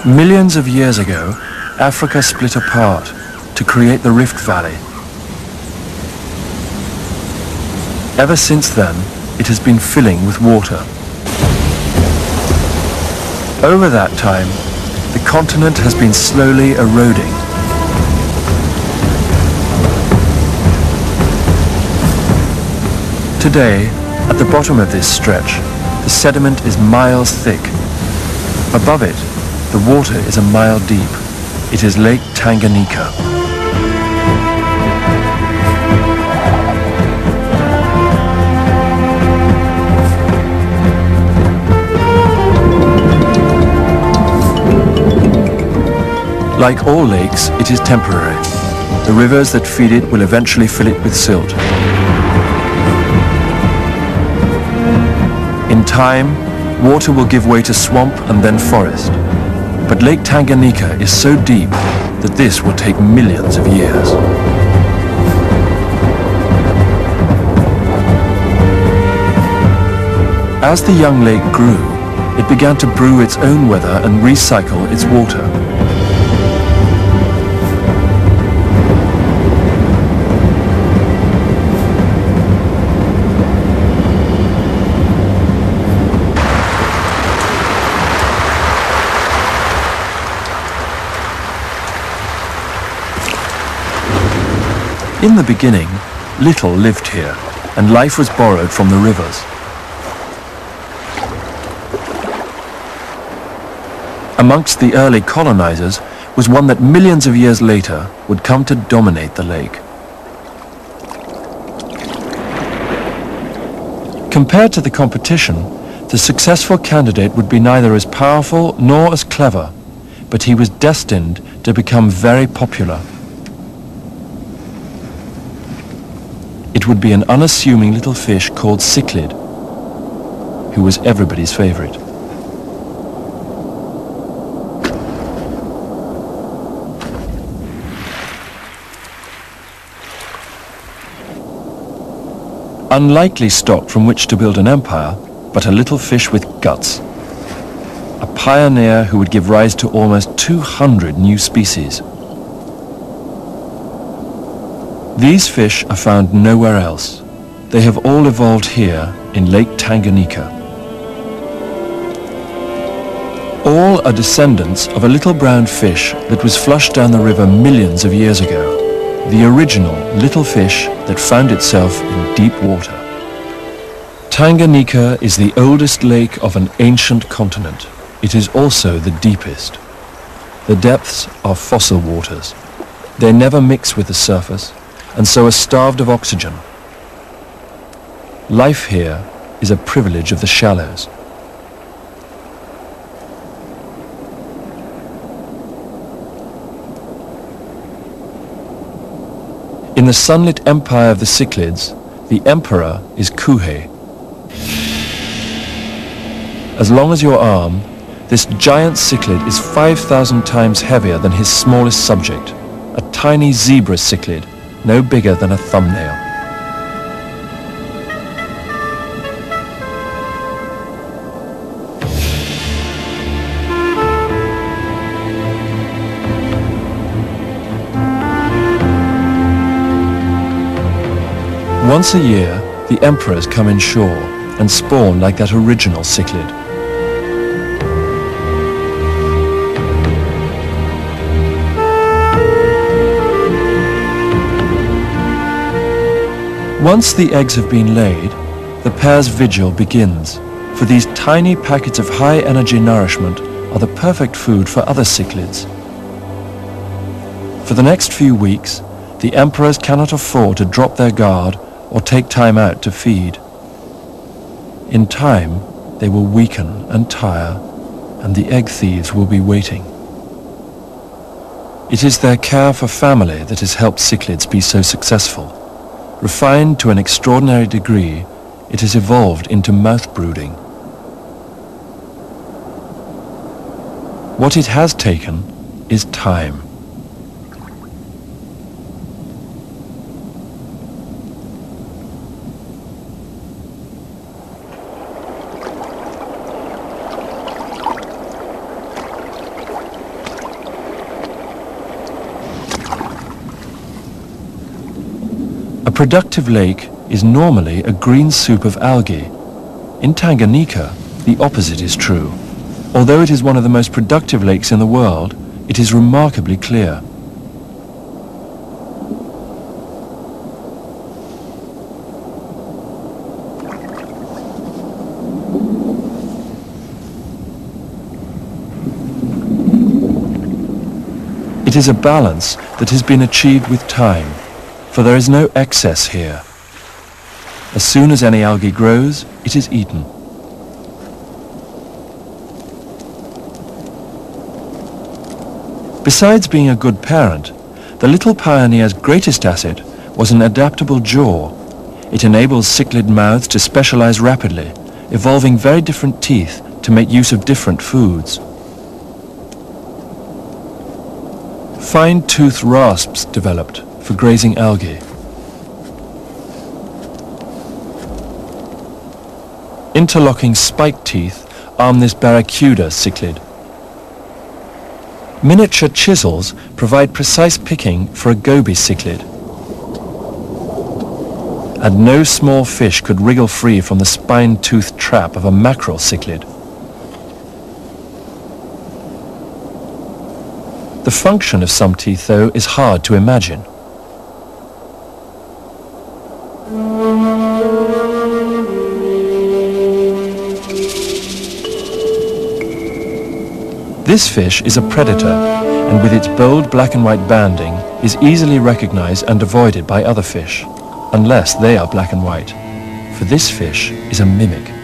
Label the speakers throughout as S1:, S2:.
S1: Millions of years ago, Africa split apart to create the Rift Valley. Ever since then, it has been filling with water. Over that time, the continent has been slowly eroding. Today, at the bottom of this stretch, the sediment is miles thick. Above it, the water is a mile deep. It is Lake Tanganyika. Like all lakes, it is temporary. The rivers that feed it will eventually fill it with silt. In time, water will give way to swamp and then forest. But Lake Tanganyika is so deep that this will take millions of years. As the young lake grew, it began to brew its own weather and recycle its water. In the beginning, little lived here, and life was borrowed from the rivers. Amongst the early colonizers was one that millions of years later would come to dominate the lake. Compared to the competition, the successful candidate would be neither as powerful nor as clever, but he was destined to become very popular. It would be an unassuming little fish called Cichlid, who was everybody's favorite. Unlikely stock from which to build an empire, but a little fish with guts. A pioneer who would give rise to almost 200 new species. These fish are found nowhere else. They have all evolved here in Lake Tanganyika. All are descendants of a little brown fish that was flushed down the river millions of years ago. The original little fish that found itself in deep water. Tanganyika is the oldest lake of an ancient continent. It is also the deepest. The depths are fossil waters. They never mix with the surface, and so are starved of oxygen. Life here is a privilege of the shallows. In the sunlit empire of the Cichlids, the emperor is Kuhe. As long as your arm, this giant cichlid is 5,000 times heavier than his smallest subject, a tiny zebra cichlid, no bigger than a thumbnail. Once a year, the emperors come inshore and spawn like that original cichlid. Once the eggs have been laid, the pair's vigil begins, for these tiny packets of high-energy nourishment are the perfect food for other cichlids. For the next few weeks, the emperors cannot afford to drop their guard or take time out to feed. In time, they will weaken and tire, and the egg thieves will be waiting. It is their care for family that has helped cichlids be so successful. Refined to an extraordinary degree, it has evolved into mouth brooding. What it has taken is time. productive lake is normally a green soup of algae. In Tanganyika, the opposite is true. Although it is one of the most productive lakes in the world, it is remarkably clear. It is a balance that has been achieved with time, for there is no excess here. As soon as any algae grows, it is eaten. Besides being a good parent, the little pioneer's greatest asset was an adaptable jaw. It enables cichlid mouths to specialize rapidly, evolving very different teeth to make use of different foods. Fine-toothed rasps developed for grazing algae. Interlocking spike teeth arm this barracuda cichlid. Miniature chisels provide precise picking for a goby cichlid. And no small fish could wriggle free from the spine-toothed trap of a mackerel cichlid. The function of some teeth, though, is hard to imagine. This fish is a predator, and with its bold black and white banding is easily recognized and avoided by other fish, unless they are black and white, for this fish is a mimic.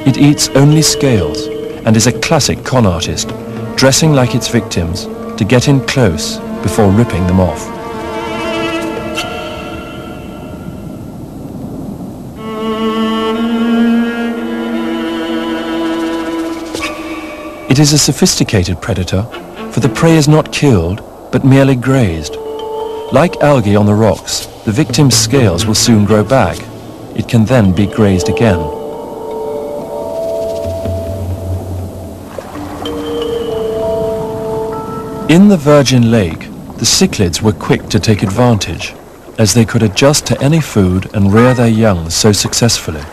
S1: It eats only scales and is a classic con artist, dressing like its victims to get in close before ripping them off. It is a sophisticated predator, for the prey is not killed, but merely grazed. Like algae on the rocks, the victim's scales will soon grow back. It can then be grazed again. In the Virgin Lake, the cichlids were quick to take advantage, as they could adjust to any food and rear their young so successfully.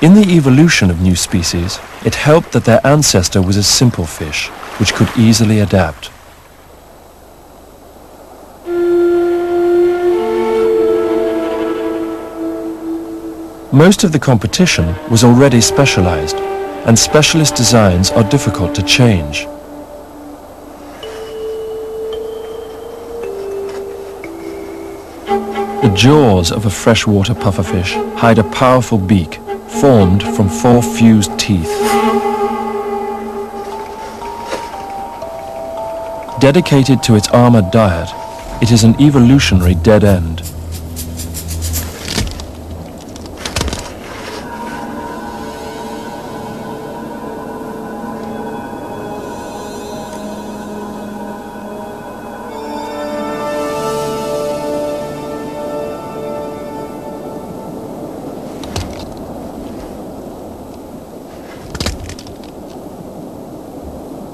S1: In the evolution of new species, it helped that their ancestor was a simple fish, which could easily adapt. Most of the competition was already specialized, and specialist designs are difficult to change. The jaws of a freshwater pufferfish hide a powerful beak, formed from 4 fused teeth. Dedicated to its armored diet, it is an evolutionary dead end.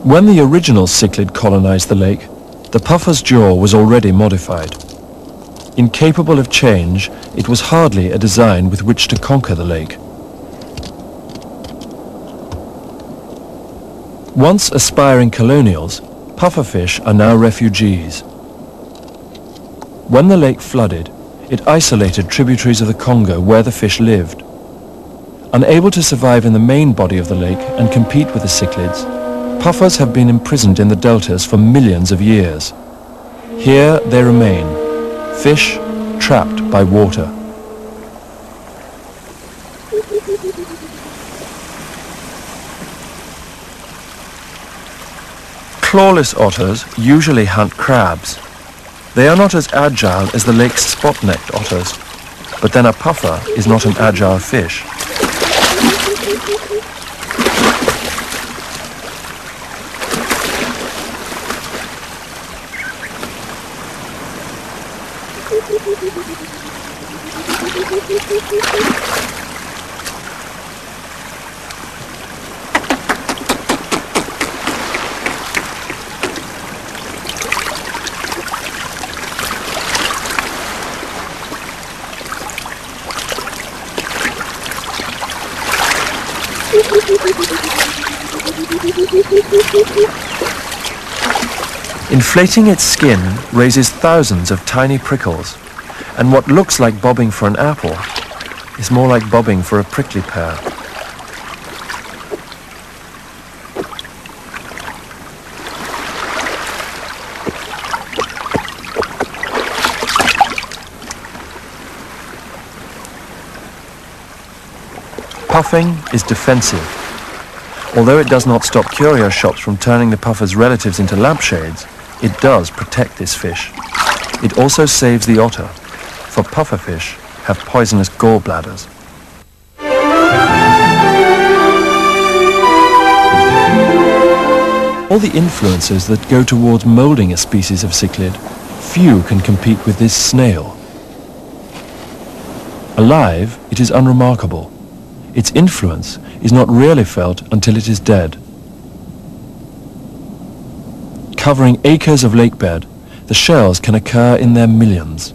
S1: When the original cichlid colonized the lake, the puffer's jaw was already modified. Incapable of change, it was hardly a design with which to conquer the lake. Once aspiring colonials, pufferfish are now refugees. When the lake flooded, it isolated tributaries of the Congo where the fish lived. Unable to survive in the main body of the lake and compete with the cichlids, puffers have been imprisoned in the deltas for millions of years. Here they remain, fish trapped by water. Clawless otters usually hunt crabs. They are not as agile as the lake's spot-necked otters, but then a puffer is not an agile fish. Inflating its skin raises thousands of tiny prickles, and what looks like bobbing for an apple is more like bobbing for a prickly pear. Puffing is defensive. Although it does not stop curio shops from turning the puffer's relatives into lampshades, it does protect this fish. It also saves the otter, for pufferfish have poisonous gallbladders. All the influences that go towards moulding a species of cichlid, few can compete with this snail. Alive, it is unremarkable. Its influence is not really felt until it is dead. Covering acres of lake bed, the shells can occur in their millions.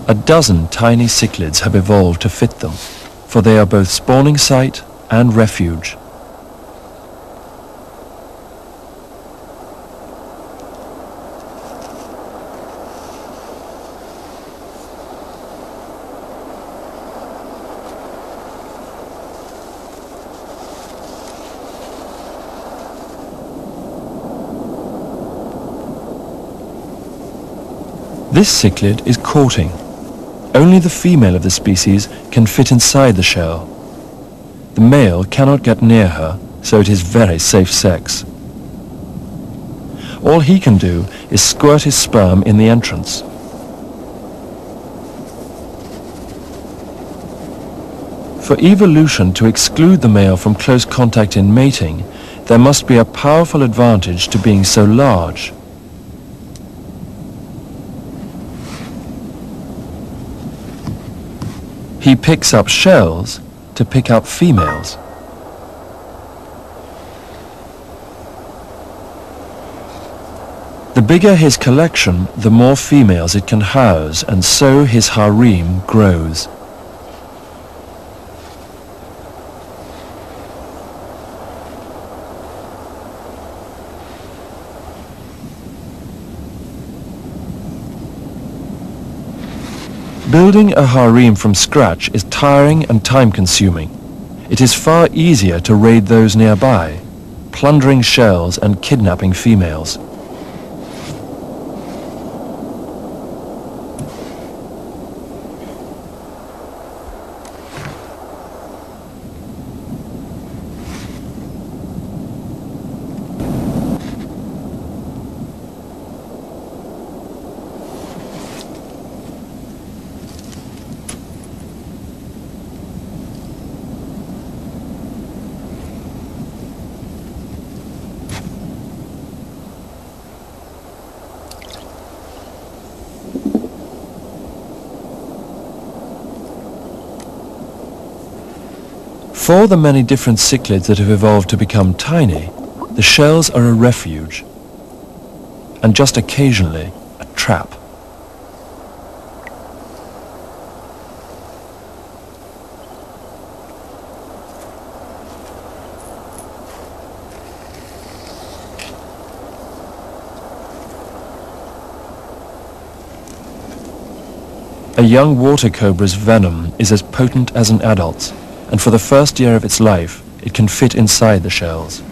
S1: A dozen tiny cichlids have evolved to fit them, for they are both spawning site and refuge. This cichlid is courting. Only the female of the species can fit inside the shell. The male cannot get near her, so it is very safe sex. All he can do is squirt his sperm in the entrance. For evolution to exclude the male from close contact in mating, there must be a powerful advantage to being so large. He picks up shells to pick up females. The bigger his collection, the more females it can house, and so his harem grows. Building a harem from scratch is tiring and time-consuming. It is far easier to raid those nearby, plundering shells and kidnapping females. For the many different cichlids that have evolved to become tiny, the shells are a refuge, and just occasionally a trap. A young water cobra's venom is as potent as an adult's, and for the first year of its life, it can fit inside the shells.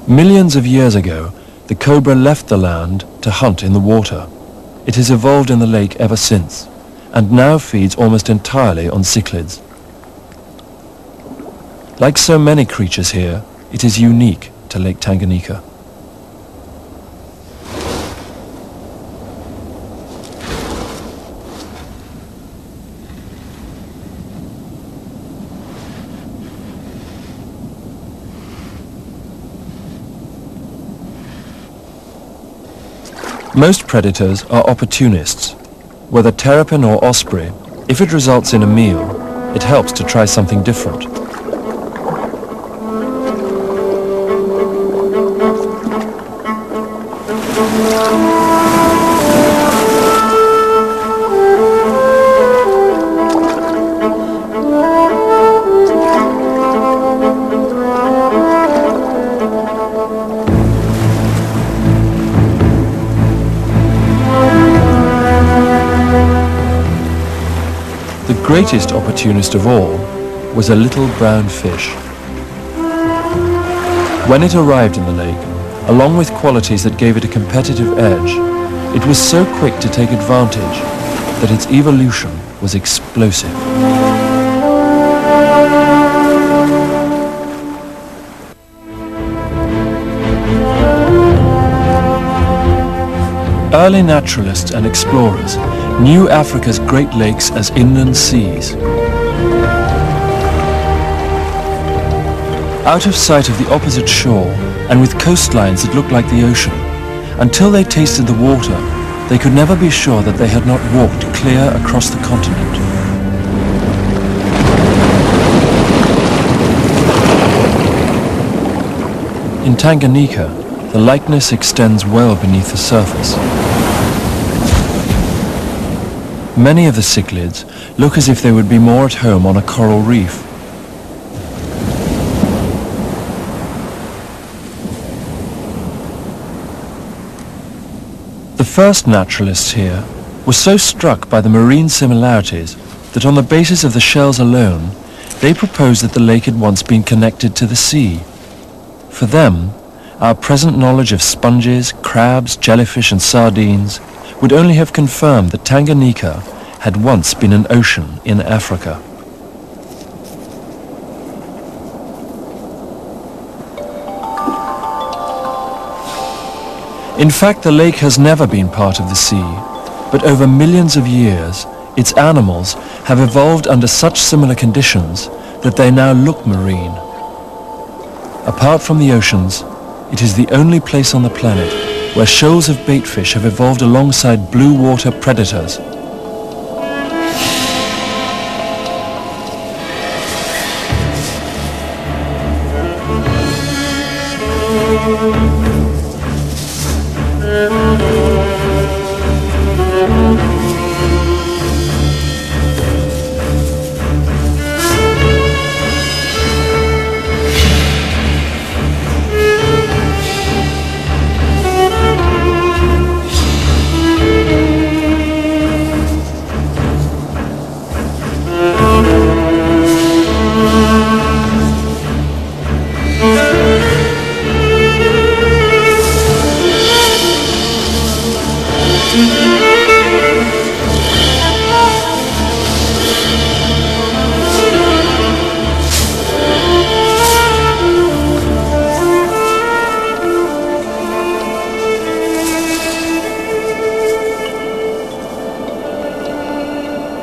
S1: Millions of years ago, the cobra left the land to hunt in the water. It has evolved in the lake ever since, and now feeds almost entirely on cichlids. Like so many creatures here, it is unique to Lake Tanganyika. Most predators are opportunists. Whether terrapin or osprey, if it results in a meal, it helps to try something different. The greatest opportunist of all was a little brown fish. When it arrived in the lake, along with qualities that gave it a competitive edge, it was so quick to take advantage that its evolution was explosive. Early naturalists and explorers knew Africa's Great Lakes as inland seas. Out of sight of the opposite shore, and with coastlines that looked like the ocean, until they tasted the water, they could never be sure that they had not walked clear across the continent. In Tanganyika, the likeness extends well beneath the surface. Many of the cichlids look as if they would be more at home on a coral reef. The first naturalists here were so struck by the marine similarities that on the basis of the shells alone, they proposed that the lake had once been connected to the sea. For them, our present knowledge of sponges, crabs, jellyfish and sardines would only have confirmed that Tanganyika had once been an ocean in Africa. In fact, the lake has never been part of the sea, but over millions of years, its animals have evolved under such similar conditions that they now look marine. Apart from the oceans, it is the only place on the planet where shoals of baitfish have evolved alongside blue water predators.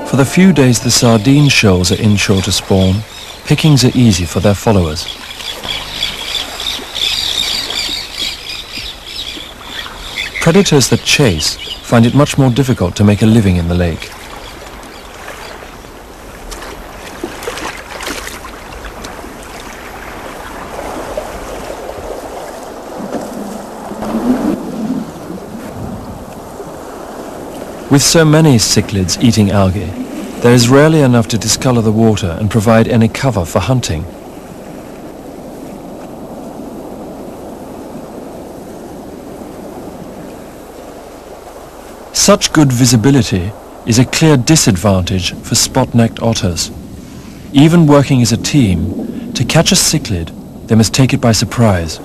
S1: For the few days the sardine shoals are inshore to spawn, pickings are easy for their followers. Predators that chase find it much more difficult to make a living in the lake. With so many cichlids eating algae, there is rarely enough to discolor the water and provide any cover for hunting. Such good visibility is a clear disadvantage for spot-necked otters. Even working as a team, to catch a cichlid, they must take it by surprise.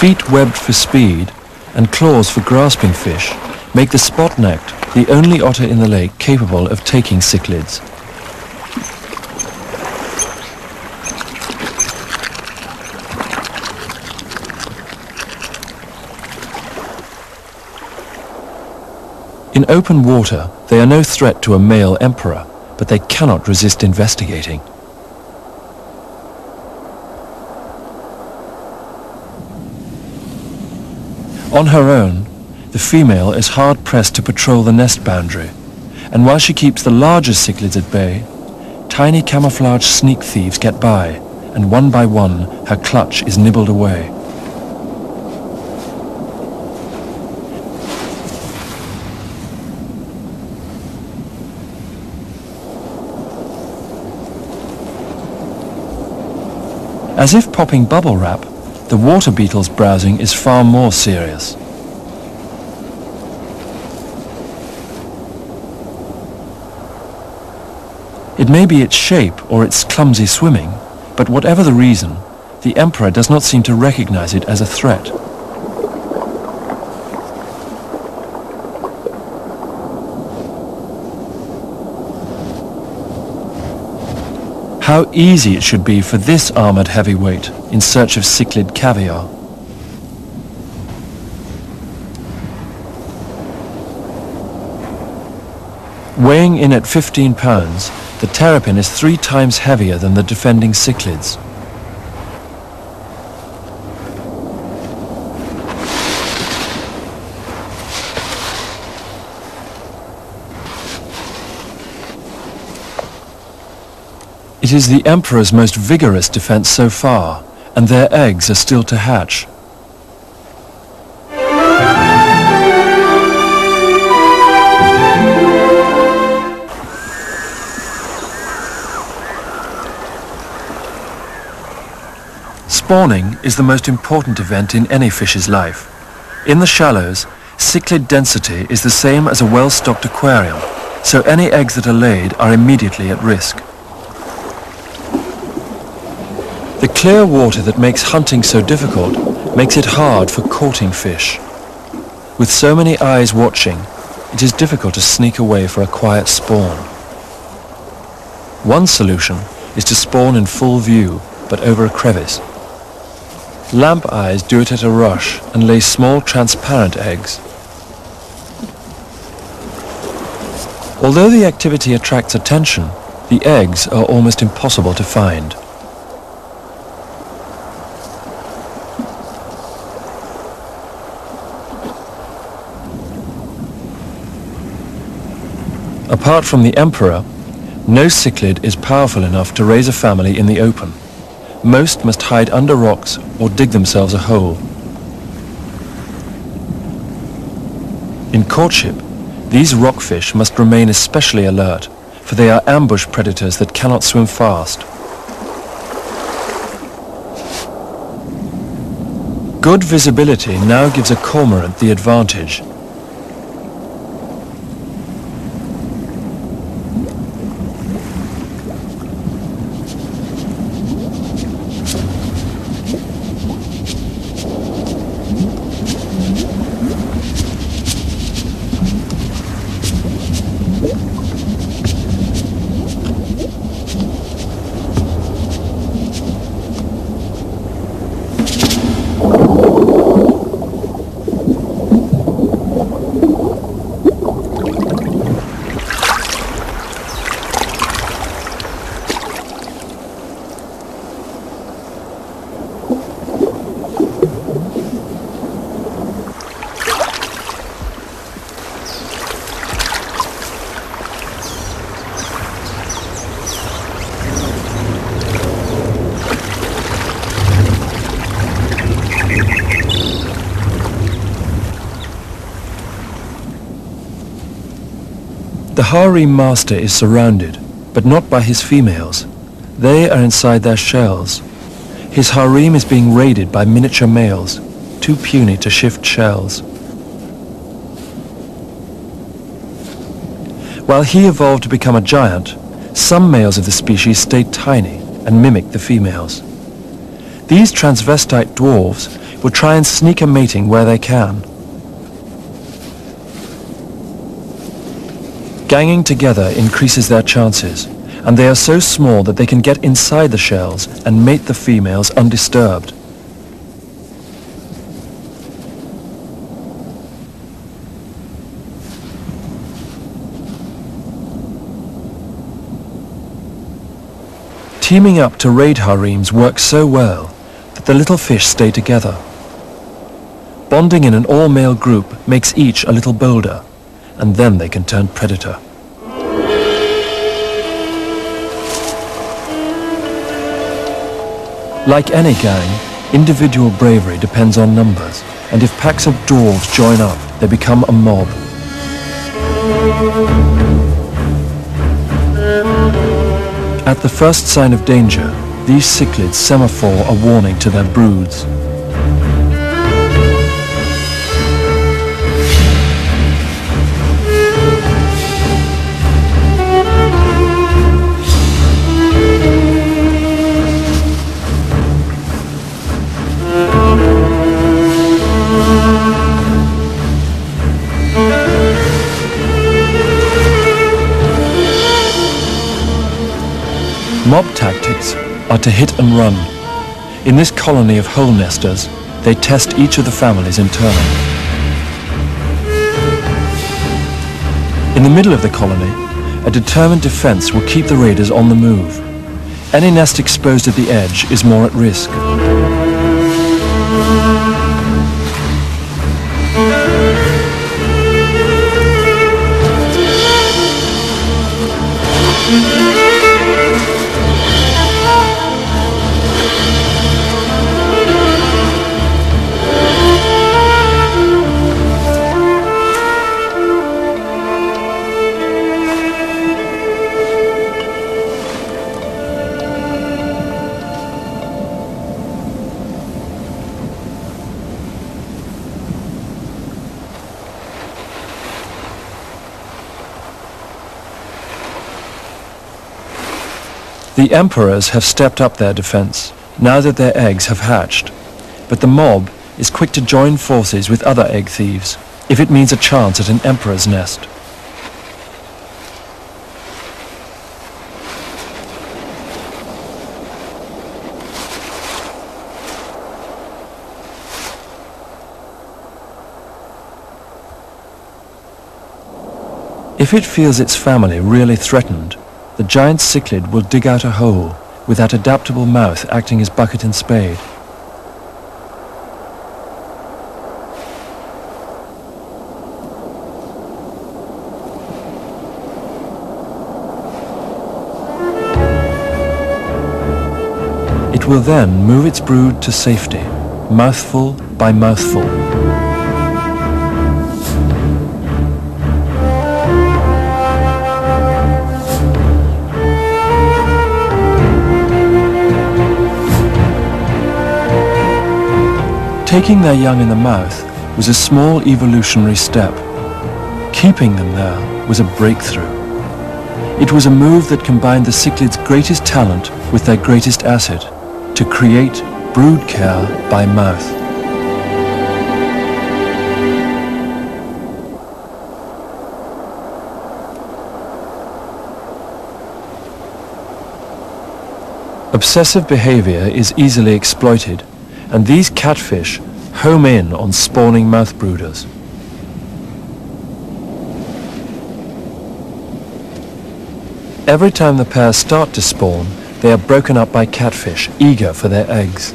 S1: feet webbed for speed and claws for grasping fish make the spot-necked the only otter in the lake capable of taking cichlids. In open water, they are no threat to a male emperor, but they cannot resist investigating. On her own, the female is hard-pressed to patrol the nest boundary, and while she keeps the largest cichlids at bay, tiny camouflage sneak thieves get by, and one by one her clutch is nibbled away. As if popping bubble wrap, the water beetle's browsing is far more serious. It may be its shape or its clumsy swimming, but whatever the reason, the emperor does not seem to recognize it as a threat. How easy it should be for this armored heavyweight in search of cichlid caviar. Weighing in at 15 pounds, the terrapin is 3 times heavier than the defending cichlids. It is the emperor's most vigorous defense so far, and their eggs are still to hatch. Spawning is the most important event in any fish's life. In the shallows, cichlid density is the same as a well-stocked aquarium, so any eggs that are laid are immediately at risk. The clear water that makes hunting so difficult makes it hard for courting fish. With so many eyes watching, it is difficult to sneak away for a quiet spawn. One solution is to spawn in full view, but over a crevice. Lamp eyes do it at a rush and lay small transparent eggs. Although the activity attracts attention, the eggs are almost impossible to find. Apart from the emperor, no cichlid is powerful enough to raise a family in the open. Most must hide under rocks or dig themselves a hole. In courtship, these rockfish must remain especially alert, for they are ambush predators that cannot swim fast. Good visibility now gives a cormorant the advantage. The harem master is surrounded, but not by his females. They are inside their shells. His harem is being raided by miniature males, too puny to shift shells. While he evolved to become a giant, some males of the species stayed tiny and mimicked the females. These transvestite dwarves will try and sneak a mating where they can. Ganging together increases their chances, and they are so small that they can get inside the shells and mate the females undisturbed. Teaming up to raid harems works so well that the little fish stay together. Bonding in an all-male group makes each a little bolder, and then they can turn predator. Like any gang, individual bravery depends on numbers, and if packs of dwarves join up, they become a mob. At the first sign of danger, these cichlids semaphore a warning to their broods. Mob tactics are to hit and run. In this colony of hole nesters, they test each of the families in turn. In the middle of the colony, a determined defense will keep the raiders on the move. Any nest exposed at the edge is more at risk. The emperors have stepped up their defense, now that their eggs have hatched. But the mob is quick to join forces with other egg thieves, if it means a chance at an emperor's nest. If it feels its family really threatened, the giant cichlid will dig out a hole, with that adaptable mouth acting as bucket and spade. It will then move its brood to safety, mouthful by mouthful. Taking their young in the mouth was a small evolutionary step. Keeping them there was a breakthrough. It was a move that combined the cichlid's greatest talent with their greatest asset, to create brood care by mouth. Obsessive behavior is easily exploited, and these catfish home in on spawning mouth brooders. Every time the pairs start to spawn, they are broken up by catfish, eager for their eggs.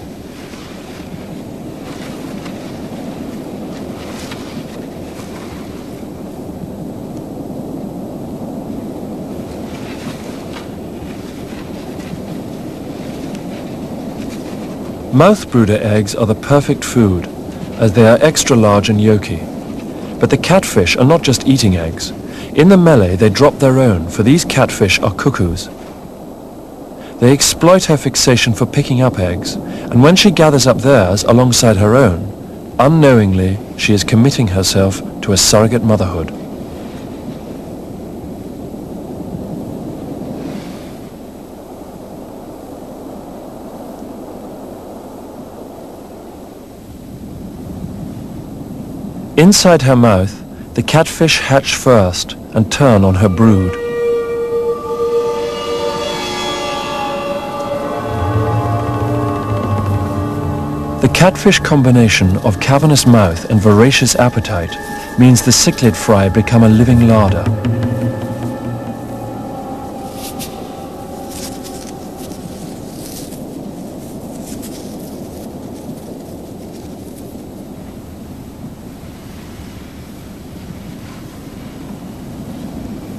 S1: Mouth brooder eggs are the perfect food, as they are extra large and yolky. But the catfish are not just eating eggs. In the melee they drop their own, for these catfish are cuckoos. They exploit her fixation for picking up eggs, and when she gathers up theirs alongside her own, unknowingly she is committing herself to a surrogate motherhood. Inside her mouth, the catfish hatch first and turn on her brood. The catfish combination of cavernous mouth and voracious appetite means the cichlid fry become a living larder.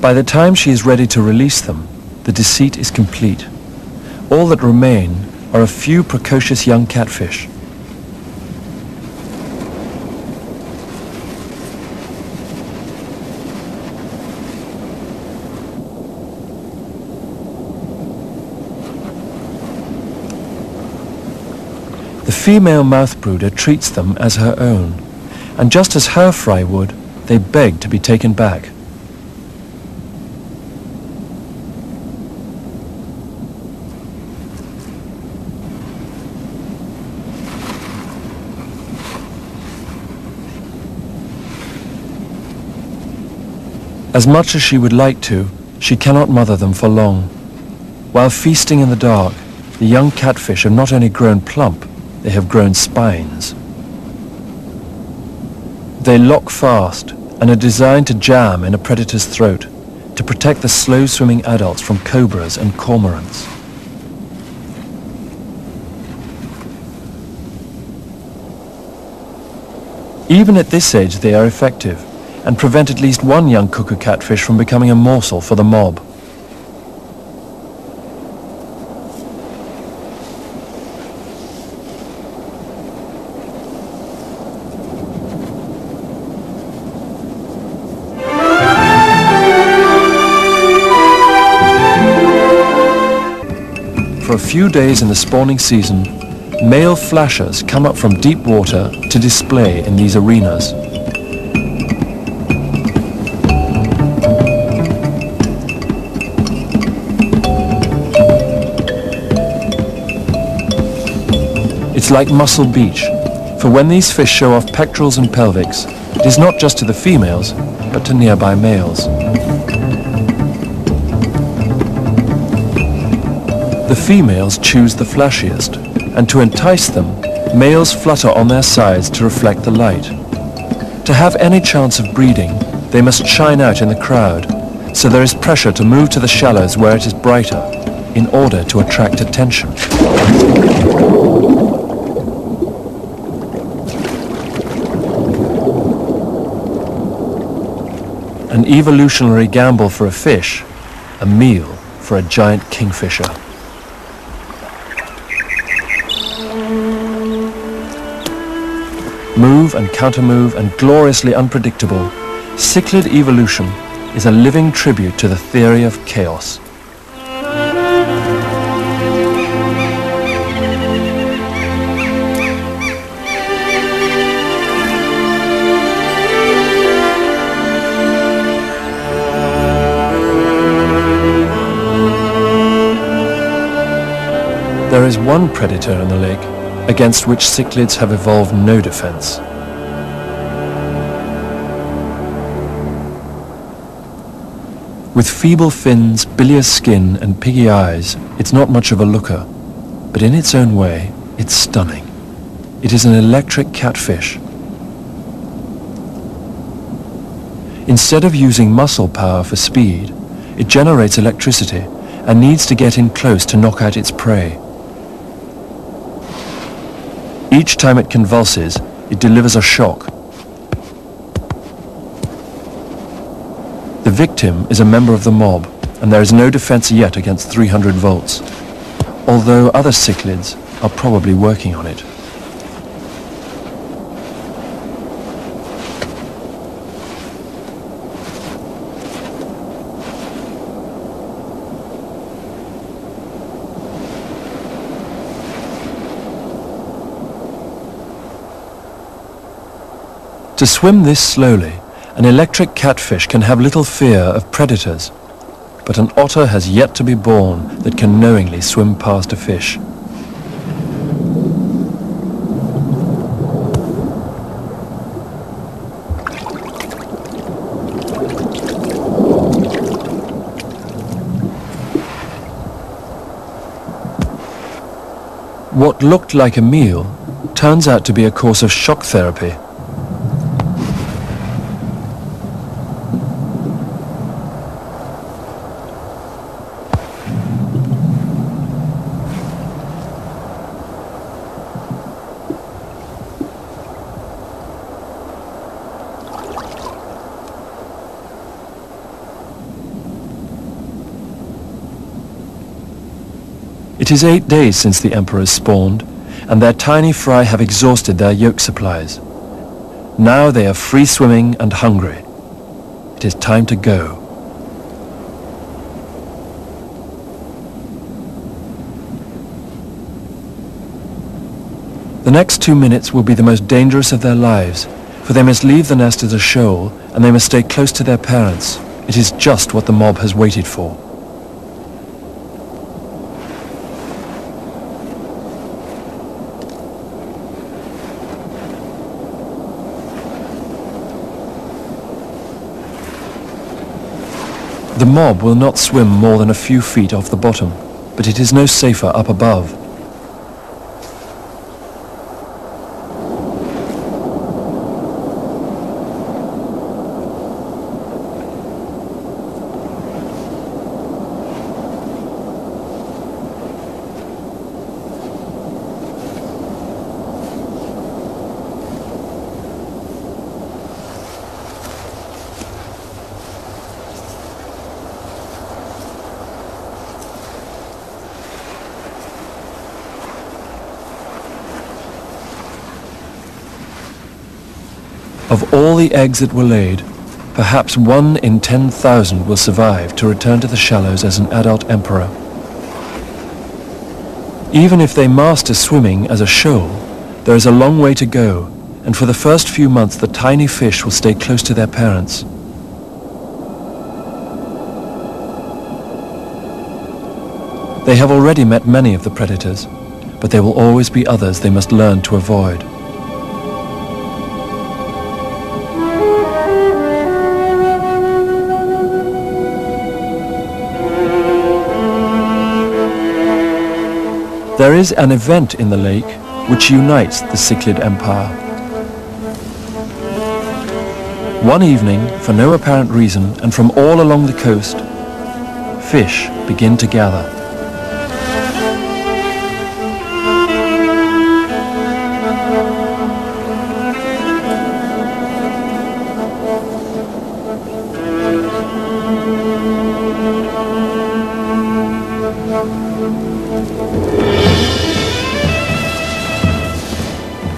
S1: By the time she is ready to release them, the deceit is complete. All that remain are a few precocious young catfish. The female mouth brooder treats them as her own, and just as her fry would, they beg to be taken back. As much as she would like to, she cannot mother them for long. While feasting in the dark, the young catfish have not only grown plump, they have grown spines. They lock fast and are designed to jam in a predator's throat to protect the slow-swimming adults from cobras and cormorants. Even at this age they are effective and prevent at least one young cuckoo catfish from becoming a morsel for the mob. For a few days in the spawning season, male flashers come up from deep water to display in these arenas. It's like Muscle Beach, for when these fish show off pectorals and pelvics, it is not just to the females, but to nearby males. The females choose the flashiest, and to entice them, males flutter on their sides to reflect the light. To have any chance of breeding, they must shine out in the crowd, so there is pressure to move to the shallows where it is brighter, in order to attract attention. An evolutionary gamble for a fish, a meal for a giant kingfisher. Move and countermove and gloriously unpredictable, cichlid evolution is a living tribute to the theory of chaos. There is one predator in the lake against which cichlids have evolved no defense. With feeble fins, bilious skin and piggy eyes, it's not much of a looker, but in its own way, it's stunning. It is an electric catfish. Instead of using muscle power for speed, it generates electricity and needs to get in close to knock out its prey. Each time it convulses, it delivers a shock. The victim is a member of the mob, and there is no defense yet against 300 volts, although other cichlids are probably working on it. To swim this slowly, an electric catfish can have little fear of predators, but an otter has yet to be born that can knowingly swim past a fish. What looked like a meal turns out to be a course of shock therapy. It is 8 days since the emperors spawned, and their tiny fry have exhausted their yolk supplies. Now they are free swimming and hungry. It is time to go. The next 2 minutes will be the most dangerous of their lives, for they must leave the nest as a shoal, and they must stay close to their parents. It is just what the mob has waited for. The mob will not swim more than a few feet off the bottom, but it is no safer up above. Of all the eggs that were laid, perhaps 1 in 10,000 will survive to return to the shallows as an adult emperor. Even if they master swimming as a shoal, there is a long way to go, and for the first few months the tiny fish will stay close to their parents. They have already met many of the predators, but there will always be others they must learn to avoid. There is an event in the lake which unites the Cichlid Empire. One evening, for no apparent reason, and from all along the coast, fish begin to gather.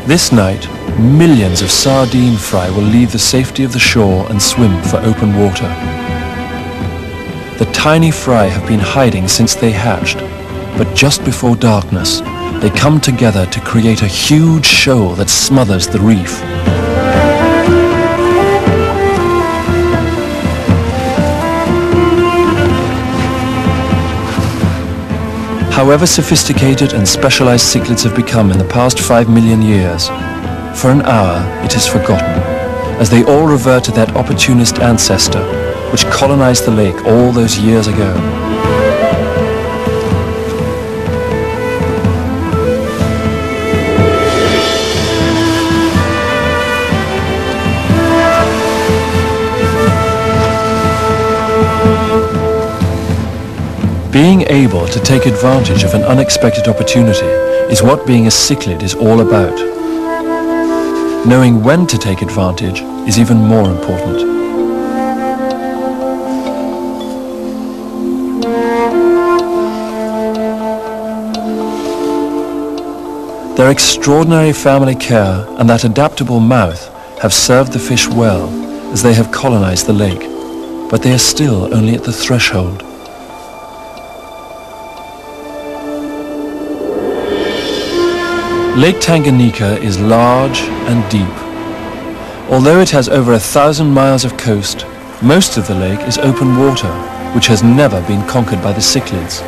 S1: This night, millions of sardine fry will leave the safety of the shore and swim for open water. The tiny fry have been hiding since they hatched, but just before darkness, they come together to create a huge shoal that smothers the reef. However sophisticated and specialized cichlids have become in the past 5 million years, for an hour it is forgotten, as they all revert to that opportunist ancestor which colonized the lake all those years ago. Being able to take advantage of an unexpected opportunity is what being a cichlid is all about. Knowing when to take advantage is even more important. Their extraordinary family care and that adaptable mouth have served the fish well as they have colonized the lake, but they are still only at the threshold. Lake Tanganyika is large and deep. Although it has over 1,000 miles of coast, most of the lake is open water, which has never been conquered by the cichlids.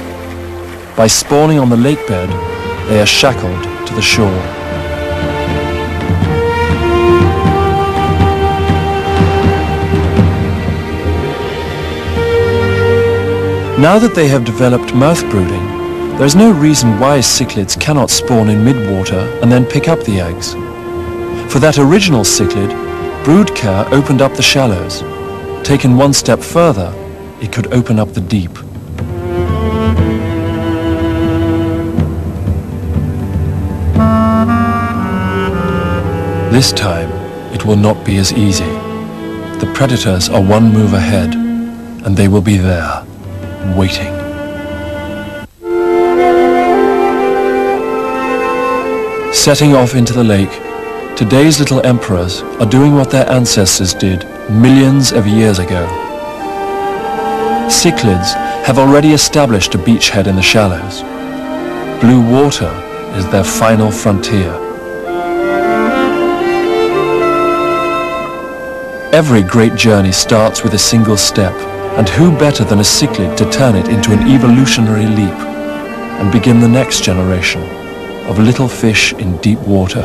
S1: By spawning on the lake bed, they are shackled to the shore. Now that they have developed mouth brooding, There is no reason why cichlids cannot spawn in mid-water and then pick up the eggs. For that original cichlid, brood care opened up the shallows. Taken one step further, it could open up the deep. This time, it will not be as easy. The predators are one move ahead, and they will be there, waiting. Setting off into the lake, today's little emperors are doing what their ancestors did millions of years ago. Cichlids have already established a beachhead in the shallows. Blue water is their final frontier. Every great journey starts with a single step, and who better than a cichlid to turn it into an evolutionary leap and begin the next generation of little fish in deep water.